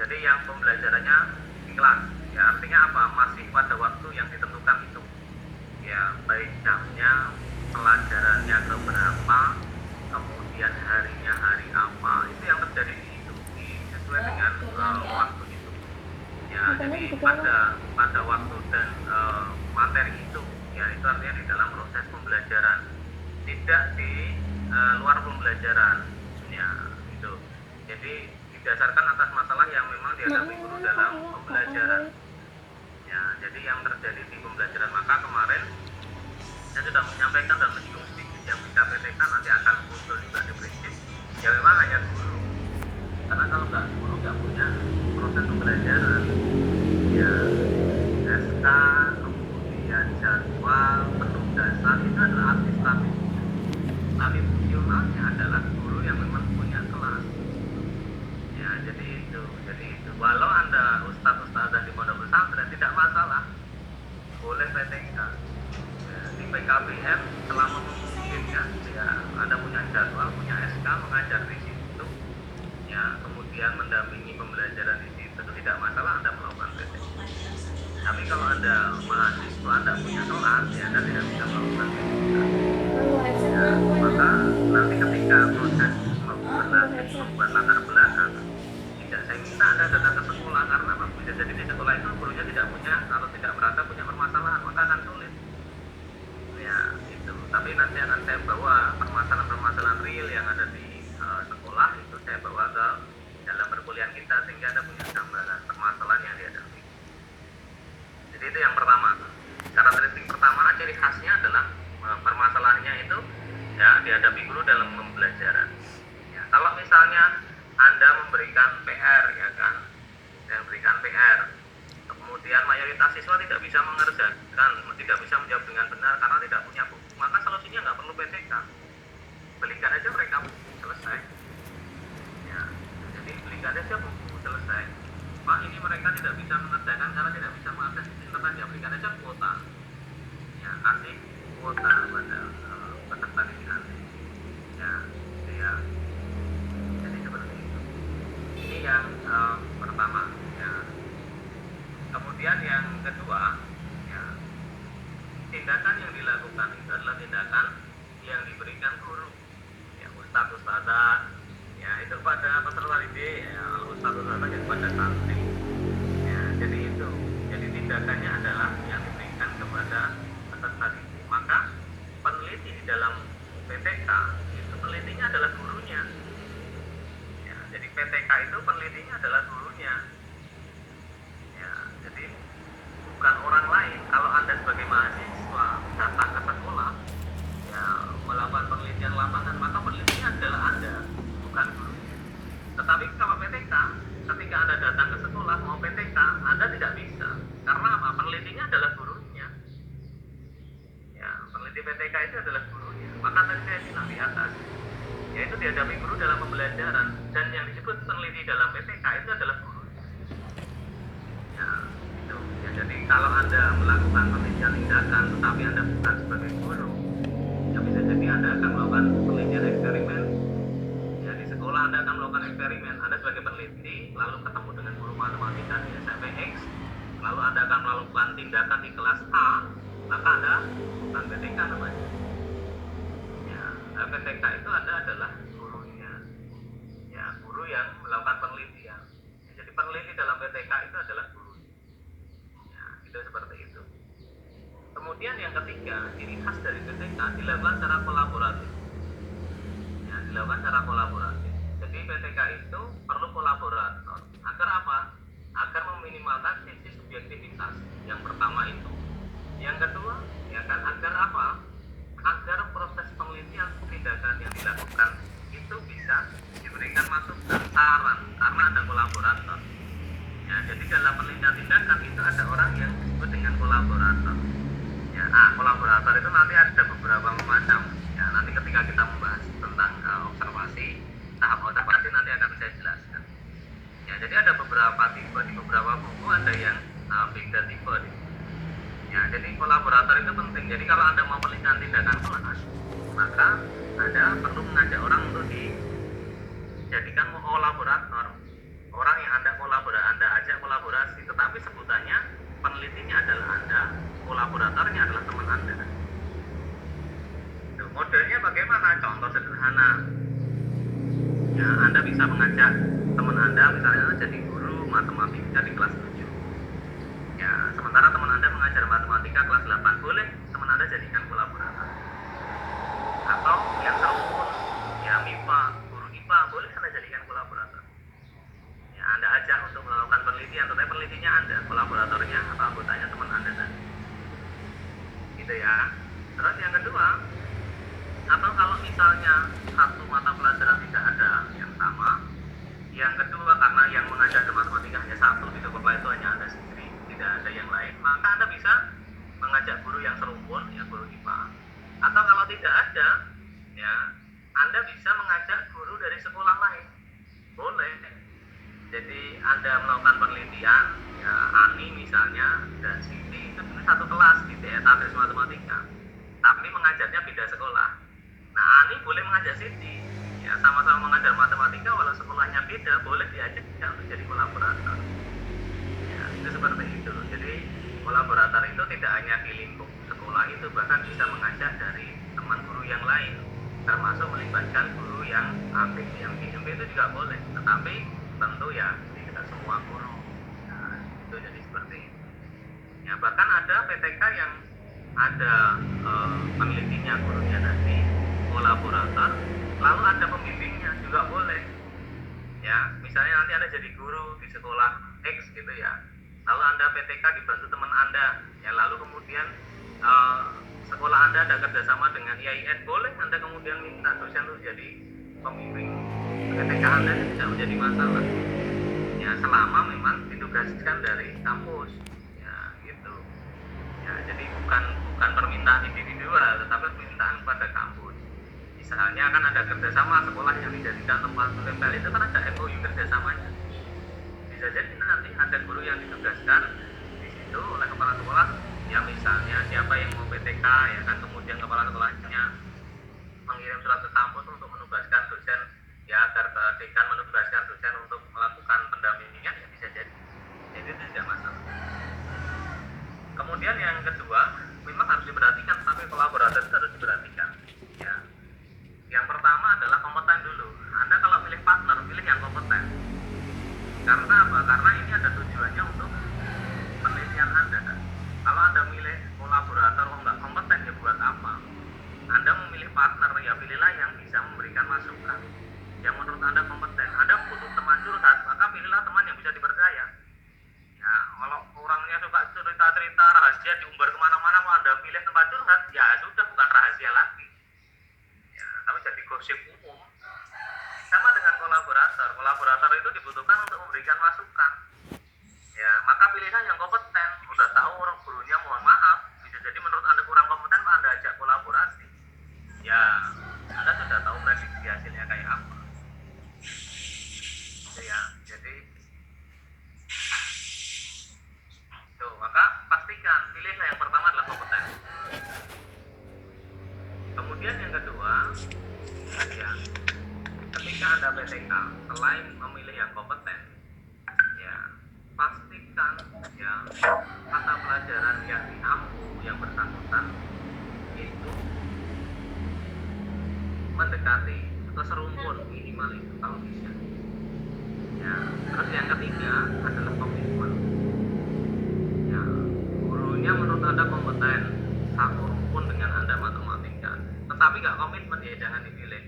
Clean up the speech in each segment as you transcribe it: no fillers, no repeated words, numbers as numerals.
Jadi yang pembelajarannya di kelas, ya artinya apa? Masih pada waktu yang ditentukan itu. Ya, baik jamnya, pelajarannya keberapa, kemudian harinya hari apa, itu yang terjadi di situ, sesuai dengan waktu itu. Ya, jadi pada waktu dan materi itu, ya itu artinya di dalam proses pembelajaran, tidak di luar pembelajaran. Ya, itu. Jadi didasarkan atas masalah yang memang dihadapi guru dalam pembelajaran. Ya, jadi yang terjadi di pembelajaran, maka kemarin saya sudah menyampaikan dan menyinggung sedikit yang bisa PTK nanti akan muncul juga di prinsip. Ya memang hanya guru, karena kalau guru nggak punya proses pembelajaran, ya SK, kemudian jadwal, penugasan itu adalah administratif. Tapi fungsionalnya adalah guru yang memang punya kelas. Ya, jadi itu. Walau Anda ustadz-ustadzah di pondok pesantren tidak masalah, boleh PTK. Ya, di PKBM selama memungkinkan, ya Anda punya jadwal, punya SK, mengajar di situ, ya kemudian mendampingi pembelajaran di situ, itu tidak masalah Anda melakukan PTK. Tapi kalau Anda mahasiswa, Anda punya kelas, ya Anda tidak bisa melakukan PTK. Ya, maka nanti ketika proses membuat latar belakang, tidak saya minta Anda datang ke sekolah, karena apa? Bisa jadi di sekolah itu gurunya tidak punya, kalau tidak merasa punya permasalahan, maka akan sulit. Ya itu. Tapi nanti akan saya bawa permasalahan-permasalahan real yang ada di sekolah, itu saya bawa ke dalam perkuliahan kita, sehingga Anda punya gambaran permasalahan yang dihadapi. Jadi itu yang pertama. Karakteristik pertama, ciri khasnya adalah permasalahannya itu ya dihadapi guru dalam pembelajaran. Ya, kalau misalnya Anda memberikan PR, ya kan, yang memberikan PR, kemudian mayoritas siswa tidak bisa mengerjakan, tidak bisa menjawab dengan benar karena tidak punya buku, maka solusinya nggak perlu PTK, belikan aja mereka buku, selesai. Ya, jadi belikan aja buku, selesai. Pak, ini mereka tidak bisa mengerjakan karena tidak bisa mengakses internet, ya berikan aja kuota. Ya, kasih kuota pada peserta didik nanti. Ya, jadi seperti itu. Ini yang pertama. Ya. Kemudian yang kedua, ya, tindakan yang dilakukan itu adalah tindakan yang diberikan guru, ya ustadz-ustadzah, ya itu pada peserta didik, ya ustadz-ustadzah kepada santri. Ya, jadi itu. Jadi tindakannya adalah yang diberikan kepada peserta didik. Maka peneliti di dalam PTK itu penelitinya adalah gurunya. Ya, jadi PTK itu penelitinya adalah gurunya. Ya, jadi bukan orang lain. Kalau Anda sebagai mahasiswa datang ke sekolah, ya melakukan penelitian lapangan, maka penelitinya adalah Anda, bukan gurunya. Tetapi kalau PTK, ketika Anda datang ke sekolah mau PTK, Anda tidak bisa. Karena apa? Penelitinya adalah gurunya. Ya, peneliti PTK itu adalah gurunya. Maka tadi saya bilang di atas, yaitu dihadapi guru dalam pembelajaran, dan yang disebut peneliti dalam PTK itu adalah guru. Ya, itu. Ya, jadi kalau Anda melakukan penelitian tindakan tetapi Anda bukan sebagai guru, ya bisa jadi Anda akan melakukan penelitian eksperimen. Ya, di sekolah Anda akan melakukan eksperimen, Anda sebagai peneliti lalu ketemu dengan guru matematika di SMP X, lalu Anda akan melakukan tindakan di kelas A, maka Anda bukan PTK namanya. Ya, PTK itu Anda adalah gurunya. Ya, guru yang melakukan penelitian. Ya, jadi peneliti dalam PTK itu adalah guru. Ya, itu seperti itu. Kemudian yang ketiga, ciri khas dari PTK dilakukan secara kolaboratif. Ya, dilakukan secara kolaboratif. Jadi PTK itu perlu kolaborator. Agar apa? Agar meminimalkan sisi subjektivitas. Yang pertama itu. Yang kedua, ya kan, agar apa? Agar proses penelitian tindakan yang dilakukan itu bisa diberikan masukan, saran, karena ada kolaborator. Ya, jadi dalam penelitian tindakan itu ada orang yang disebut dengan kolaborator. Ya, kolaborator itu nanti ada beberapa macam. Ya, nanti ketika kita membahas tentang observasi, tahap observasi nanti akan saya jelaskan. Ya, jadi ada beberapa tipe, di beberapa buku ada yang beda tipe. Ya, jadi kolaborator itu penting. Jadi kalau Anda mau melihat tindakan kelas, maka Anda perlu mengajak orang untuk dijadikan kolaborator. orang yang Anda ajak kolaborasi, tetapi sebutannya penelitinya adalah Anda, kolaboratornya adalah teman Anda. Tuh, modelnya bagaimana? Contoh sederhana. Ya, Anda bisa mengajak teman Anda, misalnya jadi guru matematika di kelas 7. Ya, sementara teman Anda mengajar matematika kelas 8, boleh teman Anda jadikan kolaborator. Atau yang serumpun, ya MIPA, guru IPA, boleh Anda jadikan kolaborator. Ya, Anda ajak untuk melakukan penelitian, tetapi penelitinya Anda, kolaboratornya atau anggotanya teman Anda tadi. Gitu ya. Terus yang kedua, atau kalau misalnya satu mata pelajaran tidak ada yang sama, yang kedua karena yang mengajar matematika hanya satu di sekolah itu hanya Anda sendiri, tidak ada yang lain, maka Anda bisa mengajak guru yang serumpun, ya guru IPA. Atau kalau tidak ada, ya Anda bisa mengajak guru dari sekolah lain, boleh. Jadi Anda melakukan penelitian, ya Ani misalnya dan Siti itu satu kelas di database matematika, tapi mengajarnya beda sekolah. Nah, Ani boleh mengajak Siti, ya sama-sama mengajar matematika walau sekolahnya beda, boleh diajak untuk jadi kolaborator. Ya, itu seperti itu. Jadi kolaborator itu tidak hanya di lingkup sekolah itu, bahkan bisa mengajak dari teman guru yang lain, termasuk melibatkan guru yang aktif yang PMP itu juga boleh, tetapi tentu ya tidak semua guru. Nah, itu jadi seperti itu. Ya, bahkan ada PTK yang ada penelitinya gurunya tadi, kolaborator, lalu ada pembimbingnya juga boleh. Ya, misalnya nanti Anda jadi guru di sekolah X gitu ya, lalu Anda PTK dibantu teman Anda, ya lalu kemudian sekolah Anda ada kerjasama dengan IAIN, boleh Anda kemudian minta dosen untuk jadi pembimbing PTK Anda, tidak menjadi masalah. Ya, selama memang ditugaskan dari kampus, ya gitu. Ya, jadi bukan permintaan individual, tetapi permintaan pada kampus. Misalnya kan ada kerjasama sekolah yang dijadikan tempat tempel, itu kan ada MOU kerjasamanya. Bisa jadi nanti ada guru yang ditugaskan di situ oleh kepala sekolah, ya misalnya siapa yang mau PTK, ya kan kemudian kepala sekolahnya mengirim surat ke kampus untuk menugaskan dosen, ya agar dekan menugaskan dosen untuk melakukan pendampingan, ya bisa jadi. Jadi itu tidak masalah. Kemudian yang kedua, memang harus diperhatikan, tapi kolaborator itu harus diperhatikan. Ya. Yang pertama adalah kompeten dulu. Anda kalau pilih partner, pilih yang kompeten. Karena apa? Karena ini ada tujuannya untuk penelitian Anda. Kalau Anda milih kolaborator kok nggak kompeten, ya buat apa? Anda memilih partner, ya pilihlah yang bisa memberikan masukan, yang menurut Anda kompeten. Anda butuh teman curhat, maka pilihlah teman yang bisa dipercaya. Ya, kalau orangnya suka cerita-cerita rahasia diumbar kemana-mana, mau Anda pilih tempat curhat, ya sudah bukan rahasia lagi. Ya, tapi jadi gosip umum. Sama dengan kolaborator. Kolaborator itu dibutuhkan untuk memberikan masukan. Ya, maka pilihlah yang kompeten. Udah tahu orang gurunya, mohon maaf, bisa jadi menurut Anda kurang kompeten, Pak Anda ajak kolaborasi. Ya, Anda sudah tahu prediksi hasilnya kayak apa. Ya, jadi tuh, maka pastikan pilihlah yang pertama adalah kompeten. Kemudian yang kedua, ya, ketika Anda PTK, selain memilih yang kompeten, ya pastikan ya mata pelajaran yang diampu yang bersangkutan itu mendekati atau serumpun minimal itu kalau bisa. Ya, terus yang ketiga adalah komitmen. Ya, gurunya menurut Anda kompeten, satu rumpun dengan Anda matematika, tetapi nggak komitmen, ya jangan dipilih.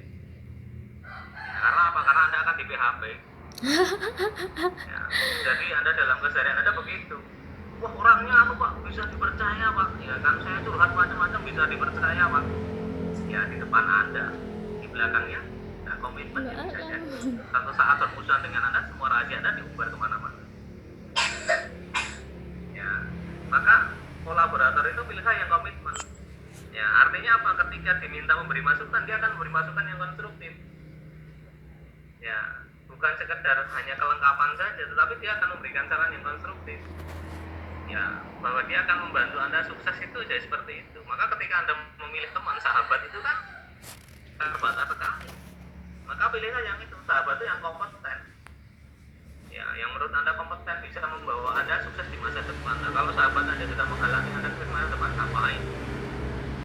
Ya, karena apa? Karena Anda akan di PHP. Ya, jadi Anda dalam keseharian Anda begitu. Wah, orangnya Pak bisa dipercaya Pak. Ya kan, saya curhat macam-macam bisa dipercaya Pak. Ya, di depan Anda, di belakangnya nggak komitmen, ya bisa jadi satu saat berurusan dengan Anda, semua rahasia Anda diumbar kemana-mana. Ya, maka kolaborator itu pilihlah yang komitmen. Ya, artinya apa? Ketika diminta memberi masukan, dia akan memberi masukan yang konstruktif. Ya, bukan sekedar hanya kelengkapan saja, tetapi dia akan memberikan saran yang konstruktif. Ya, bahwa dia akan membantu Anda sukses itu jadi seperti itu. Maka ketika Anda memilih teman sahabat itu kan terbatas sekali. Maka pilihlah yang itu, sahabat itu yang kompeten. Ya, Anda kompeten bisa membawa Anda sukses di masa depan. Nah, kalau sahabat Anda sudah menghalangi Anda sukses di masa depan,